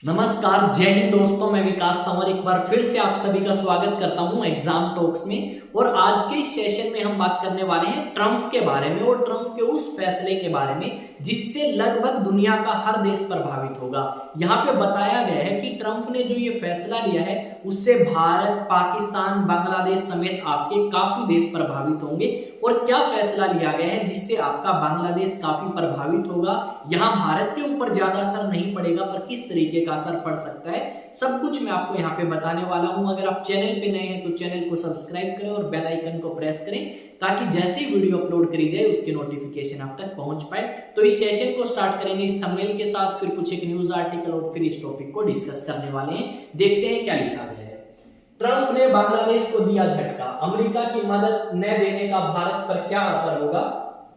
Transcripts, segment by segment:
नमस्कार, जय हिंद दोस्तों। मैं विकास तंवर एक बार फिर से आप सभी का स्वागत करता हूं एग्जाम टॉक्स में। और आज के इस सेशन में हम बात करने वाले हैं ट्रंप के बारे में और ट्रंप के उस फैसले के बारे में जिससे लगभग दुनिया का हर देश प्रभावित होगा। यहाँ पे बताया गया है कि ट्रंप ने जो ये फैसला लिया है उससे भारत, पाकिस्तान, बांग्लादेश समेत आपके काफी देश प्रभावित होंगे। और क्या फैसला लिया गया है जिससे आपका बांग्लादेश काफी प्रभावित होगा। यहाँ भारत के ऊपर ज्यादा असर नहीं पड़ेगा पर किस तरीके का असर पड़ सकता है, सब कुछ मैं आपको यहाँ पे बताने वाला हूँ। अगर आप चैनल पे नए हैं तो चैनल को सब्सक्राइब करें और बेल आइकन को प्रेस करें ताकि जैसे ही वीडियो अपलोड करी जाए उसकी नोटिफिकेशन आप तक पहुंच पाए। तो इस सेशन को स्टार्ट करेंगे इस थंबनेल के साथ, फिर कुछ एक न्यूज आर्टिकल और फिर इस टॉपिक को डिस्कस करने वाले हैं। देखते हैं क्या लिखा गया है। ट्रंप ने बांग्लादेश को दिया झटका, अमेरिका की मदद न देने का भारत पर क्या असर होगा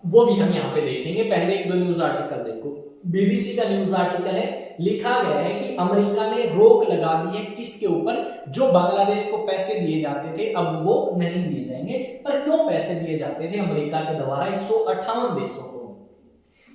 वो भी हम यहाँ पे देखेंगे। पहले एक दो न्यूज आर्टिकल देखो। बीबीसी का न्यूज आर्टिकल है, लिखा गया है कि अमेरिका ने रोक लगा दी है किसके ऊपर, जो बांग्लादेश को पैसे दिए जाते थे अब वो नहीं दिए जाएंगे। पर क्यों पैसे दिए जाते थे अमेरिका के द्वारा 158 देशों को।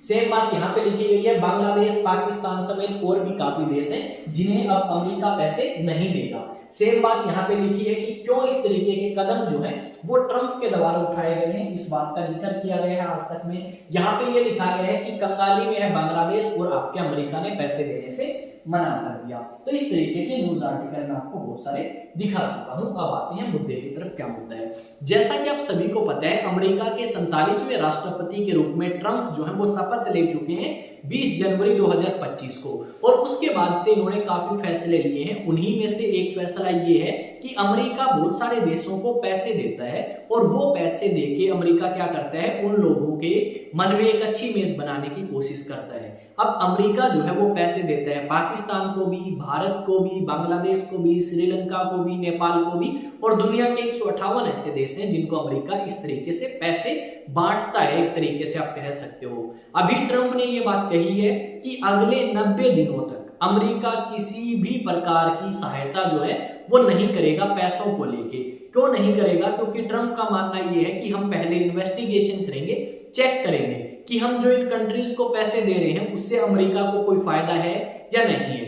सेम बात यहाँ पे लिखी गई है, बांग्लादेश, पाकिस्तान समेत और भी काफी देश हैं जिन्हें अब अमेरिका पैसे नहीं देगा। सेम बात यहाँ पे लिखी है कि क्यों इस तरीके के कदम जो है वो ट्रंप के द्वारा उठाए गए हैं, इस बात का जिक्र किया गया है आज तक में। यहाँ पे ये लिखा गया है कि कंगाली में है बांग्लादेश और आपके अमेरिका ने पैसे देने से मना कर दिया। तो इस तरीके के न्यूज आर्टिकल में आपको बहुत सारे दिखा चुका हूं। अब आते हैं मुद्दे की तरफ। क्या मुद्दा है, जैसा कि आप सभी को पता है अमेरिका के 47वें राष्ट्रपति के रूप में ट्रंप जो है वो शपथ ले चुके हैं 20 जनवरी 2025 को। और उसके बाद से इन्होंने काफी फैसले लिए हैं। उन्हीं में से एक फैसला ये है कि अमेरिका बहुत सारे देशों को पैसे देता है और वो पैसे देके अमेरिका क्या करता है, उन लोगों के मन में एक अच्छी इमेज बनाने की कोशिश करता है। अब अमेरिका जो है वो पैसे देता है पाकिस्तान को भी, भारत को भी, बांग्लादेश को भी, श्रीलंका को भी, नेपाल को भी और दुनिया के 158 ऐसे देश हैं जिनको अमेरिका इस तरीके से पैसे बांटता है। एक तरीके से आप कह सकते हो। अभी ट्रंप ने ये बात कही है कि अगले 90 दिनों तक अमेरिका किसी भी प्रकार की सहायता जो है वो नहीं करेगा पैसों को लेके। क्यों नहीं करेगा? क्योंकि ट्रंप का मानना ये है कि हम पहले इन्वेस्टिगेशन करेंगे, चेक करेंगे कि हम जो इन कंट्रीज को पैसे दे रहे हैं उससे अमेरिका को कोई फायदा है या नहीं है।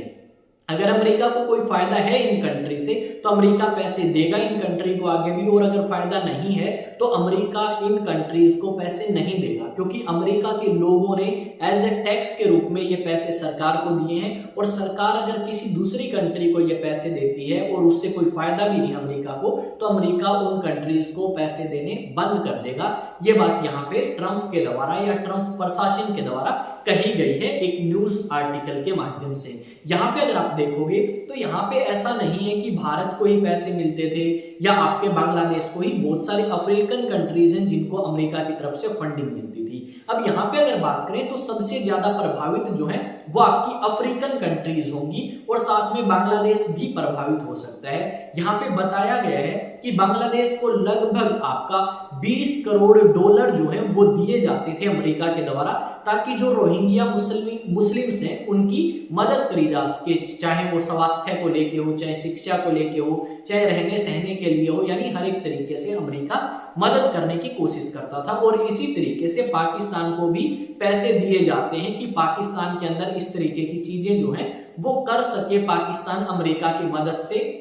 अगर अमेरिका को कोई फायदा है इन कंट्री से तो अमेरिका पैसे देगा इन कंट्री को आगे भी, और अगर फायदा नहीं है तो अमेरिका इन कंट्रीज को पैसे नहीं देगा। क्योंकि अमेरिका के लोगों ने एज ए टैक्स के रूप में ये पैसे सरकार को दिए हैं और सरकार अगर किसी दूसरी कंट्री को ये पैसे देती है और उससे कोई फायदा भी नहीं अमेरिका को, तो अमेरिका उन कंट्रीज को पैसे देने बंद कर देगा। ये बात यहाँ पे ट्रंप के द्वारा या ट्रंप प्रशासन के द्वारा कही गई है एक न्यूज आर्टिकल के माध्यम से। यहाँ पे अगर आप देखोगे तो यहाँ पे ऐसा नहीं है कि भारत को ही पैसे मिलते थे या आपके बांग्लादेश को ही, बहुत सारे अफ्रीकन कंट्रीज हैं जिनको अमेरिका की तरफ से फंडिंग मिलती थी। अब यहाँ पे अगर बात करें तो सबसे ज्यादा प्रभावित जो है वो आपकी अफ्रीकन कंट्रीज होंगी और साथ में बांग्लादेश भी प्रभावित हो सकता है। यहाँ पे बताया गया है कि बांग्लादेश को लगभग आपका 20 करोड़ डॉलर जो है वो दिए जाते थे अमेरिका के द्वारा ताकि जो रोहिंग्या मुस्लिम्स हैं उनकी मदद करी जा सके, चाहे वो स्वास्थ्य को लेके हो, चाहे शिक्षा को लेके हो, चाहे रहने सहने के लिए हो, यानी हर एक तरीके से अमेरिका मदद करने की कोशिश करता था। और इसी तरीके से पाकिस्तान को भी पैसे दिए जाते हैं कि पाकिस्तान के अंदर इस तरीके की चीजें जो है वो कर सके पाकिस्तान अमेरिका की मदद से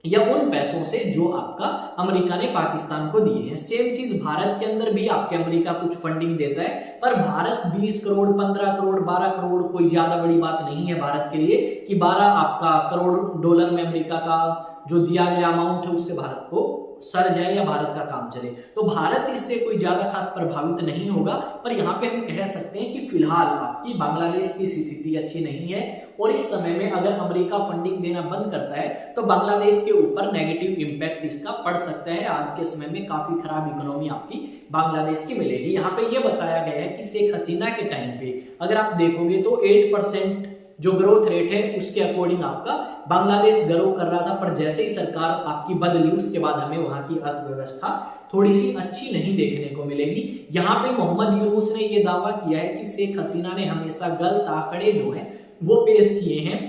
या उन पैसों से जो आपका अमेरिका ने पाकिस्तान को दिए हैं। सेम चीज भारत के अंदर भी आपके अमेरिका कुछ फंडिंग देता है, पर भारत 20 करोड़, 15 करोड़, 12 करोड़ कोई ज्यादा बड़ी बात नहीं है भारत के लिए कि 12 आपका करोड़ डॉलर में अमेरिका का जो दिया गया अमाउंट है उससे भारत को सर जाए या भारत का काम चले। तो भारत इससे कोई ज्यादा खास प्रभावित नहीं होगा। पर यहाँ पे हम कह सकते हैं कि फिलहाल आपकी बांग्लादेश की स्थिति अच्छी नहीं है और इस समय में अगर अमेरिका फंडिंग देना बंद करता है तो बांग्लादेश के ऊपर नेगेटिव इंपैक्ट इसका पड़ सकता है। आज के समय में काफी खराब इकोनॉमी आपकी बांग्लादेश की मिलेगी। यहाँ पे ये बताया गया है कि शेख हसीना के टाइम पे अगर आप देखोगे तो 8% जो ग्रोथ रेट है उसके अकॉर्डिंग आपका बांग्लादेश ग्रो कर रहा था, पर जैसे ही सरकार आपकी बदली उसके बाद हमें वहां की अर्थव्यवस्था थोड़ी सी अच्छी नहीं देखने को मिलेगी। यहाँ पे मोहम्मद यूनुस ने यह दावा किया है कि शेख हसीना ने हमेशा गलत आंकड़े जो है वो पेश किए हैं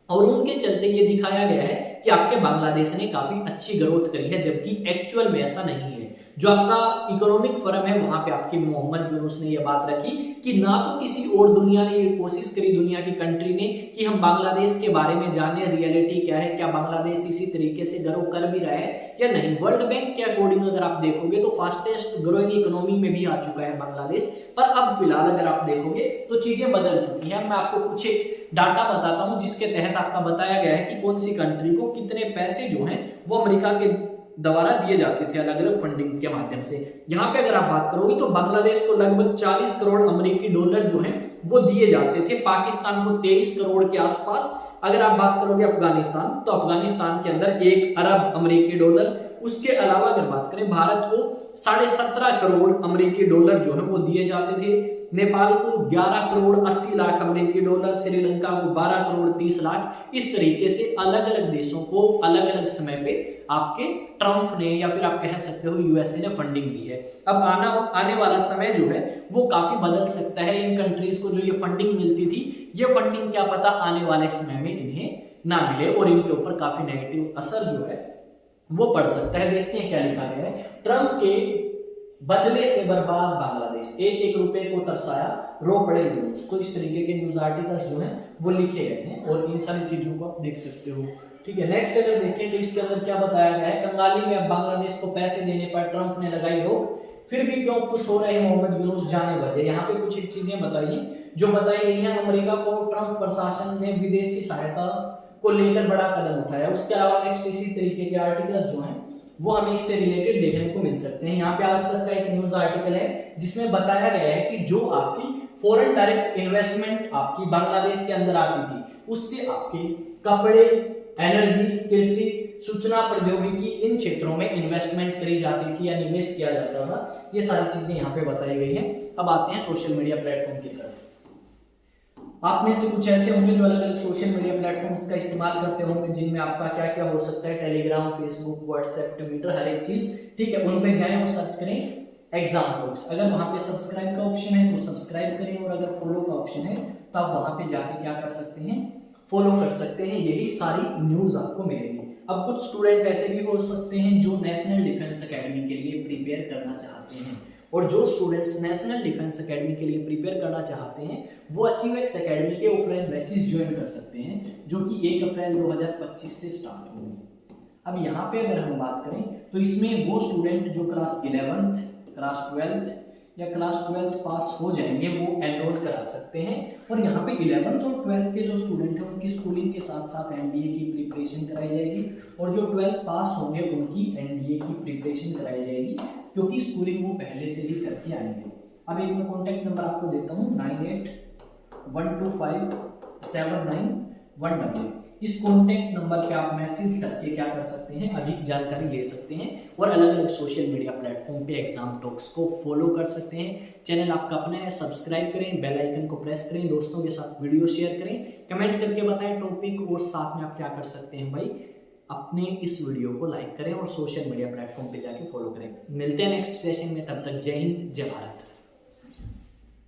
और उनके चलते ये दिखाया गया है कि आपके बांग्लादेश ने काफी अच्छी ग्रोथ करी है, जबकि एक्चुअल में ऐसा नहीं है। जो आपका इकोनॉमिक फोरम है वहां पे आपके मोहम्मद यूनुस ने यह बात रखी कि ना तो किसी और दुनिया ने ये कोशिश करी, दुनिया की कंट्री ने, कि हम बांग्लादेश के बारे में जाने रियलिटी क्या है, क्या बांग्लादेश इसी तरीके से ग्रो कर भी रहा है या नहीं। वर्ल्ड बैंक के अकॉर्डिंग अगर आप देखोगे तो फास्टेस्ट ग्रोइंग इकोनॉमी में भी आ चुका है बांग्लादेश, पर अब फिलहाल अगर आप देखोगे तो चीजें बदल चुकी है। मैं आपको कुछ एक डाटा बताता हूं जिसके तहत आपका बताया गया है कि कौन सी कंट्री को कितने पैसे जो हैं वो अमेरिका के द्वारा दिए जाते थे अलग अलग फंडिंग के माध्यम से। यहाँ पे अगर आप बात करोगे तो बांग्लादेश को लगभग 40 करोड़ अमेरिकी डॉलर जो हैं वो दिए जाते थे, पाकिस्तान को 23 करोड़ के आसपास। अगर आप बात करोगे अफगानिस्तान तो अफगानिस्तान के अंदर 1 अरब अमेरिकी डॉलर। उसके अलावा अगर बात करें भारत को 17.5 करोड़ अमेरिकी डॉलर जो है वो दिए जाते थे, नेपाल को 11 करोड़ 80 लाख अमेरिकी डॉलर, श्रीलंका को 12 करोड़ 30 लाख। इस तरीके से अलग अलग देशों को अलग अलग समय पे आपके ट्रम्प ने या फिर आप कह सकते हो यूएसए ने फंडिंग दी है। अब आने वाला समय जो है वो काफी बदल सकता है। इन कंट्रीज को जो ये फंडिंग मिलती थी, ये फंडिंग क्या पता आने वाले समय में इन्हें ना मिले और इनके ऊपर काफी नेगेटिव असर जो है वो पड़ सकता है। देखते हैं क्या लिखा गया है। ट्रम्प के बदले से बर्बाद बांग्लादेश, एक एक रुपए को तरसाया रो पड़े यूनुस। तो इस तरीके के न्यूज आर्टिकल्स जो हैं वो लिखे गए हैं और इन सारी चीजों को आप देख सकते हो। ठीक है, नेक्स्ट अगर देखें तो इसके अंदर क्या बताया गया है। कंगाली में अब बांग्लादेश को पैसे देने पर ट्रंप ने लगाई रोक, फिर भी क्यों खुश हो रहे मोहम्मद यूनुस, जाने वजह। यहाँ पे कुछ एक चीजें बताइए जो बताई गई हैं। अमेरिका को ट्रंप प्रशासन ने विदेशी सहायता को लेकर बड़ा कदम उठाया। उसके अलावा नेक्स्ट इसी तरीके के आर्टिकल्स जो हैं वो हमें इससे रिलेटेड देखने को मिल सकते हैं। यहाँ पे आज तक का एक न्यूज आर्टिकल है जिसमें बताया गया है कि जो आपकी फॉरेन डायरेक्ट इन्वेस्टमेंट आपकी बांग्लादेश के अंदर आती थी, उससे आपके कपड़े, एनर्जी, कृषि, सूचना प्रौद्योगिकी, इन क्षेत्रों में इन्वेस्टमेंट करी जाती थी या निवेश किया जाता था। ये सारी चीजें यहाँ पे बताई गई हैं। अब आते हैं सोशल मीडिया प्लेटफॉर्म की तरफ। आप में से कुछ ऐसे होंगे जो अलग अलग सोशल मीडिया प्लेटफॉर्म्स का इस्तेमाल करते होंगे, जिनमें आपका क्या क्या हो सकता है, टेलीग्राम, फेसबुक, व्हाट्सएप, ट्विटर, हर एक चीज। ठीक है, उन पे जाएं और सर्च करें एग्जाम टॉक्स। अगर वहां पे सब्सक्राइब का ऑप्शन है तो सब्सक्राइब करें, और अगर फॉलो का ऑप्शन है तो आप वहां पे जाके क्या कर सकते हैं, फॉलो कर सकते हैं। यही सारी न्यूज आपको मिलेगी। अब कुछ स्टूडेंट ऐसे भी हो सकते हैं जो नेशनल डिफेंस एकेडमी के लिए प्रिपेयर करना चाहते हैं, और जो स्टूडेंट्स नेशनल डिफेंस एकेडमी के लिए प्रिपेयर करना चाहते हैं वो अचीवेक्स एकेडमी के ऑफलाइन बैचेस ज्वाइन कर सकते हैं, जो कि 1 अप्रैल 2025 से स्टार्ट होंगे। अब यहाँ पे अगर हम बात करें तो इसमें वो स्टूडेंट जो क्लास 11th, क्लास 12th या क्लास 12th पास हो जाएंगे वो एनरोल करा सकते हैं। और यहाँ पे 11th और 12th के जो स्टूडेंट हैं उनकी स्कूलिंग के साथ साथ एनडीए की प्रिपरेशन कराई जाएगी, और जो 12th पास होंगे उनकी एनडीए की प्रिपरेशन कराई जाएगी, क्योंकि स्कूलिंग वो पहले से ही करके आएंगे। अब एक मैं कॉन्टैक्ट नंबर आपको देता हूँ 9812579188। इस कॉन्टैक्ट नंबर पे आप मैसेज करके क्या कर सकते हैं, अधिक जानकारी ले सकते हैं और अलग अलग सोशल मीडिया प्लेटफॉर्म पे एग्जाम टॉक्स को फॉलो कर सकते हैं। चैनल आपका अपना है, सब्सक्राइब करें, बेल आइकन को प्रेस करें, दोस्तों के साथ वीडियो शेयर करें, कमेंट करके बताएं टॉपिक, और साथ में आप क्या कर सकते हैं भाई, अपने इस वीडियो को लाइक करें और सोशल मीडिया प्लेटफॉर्म पे जाके फॉलो करें। मिलते हैं नेक्स्ट सेशन में, तब तक जय हिंद, जय भारत।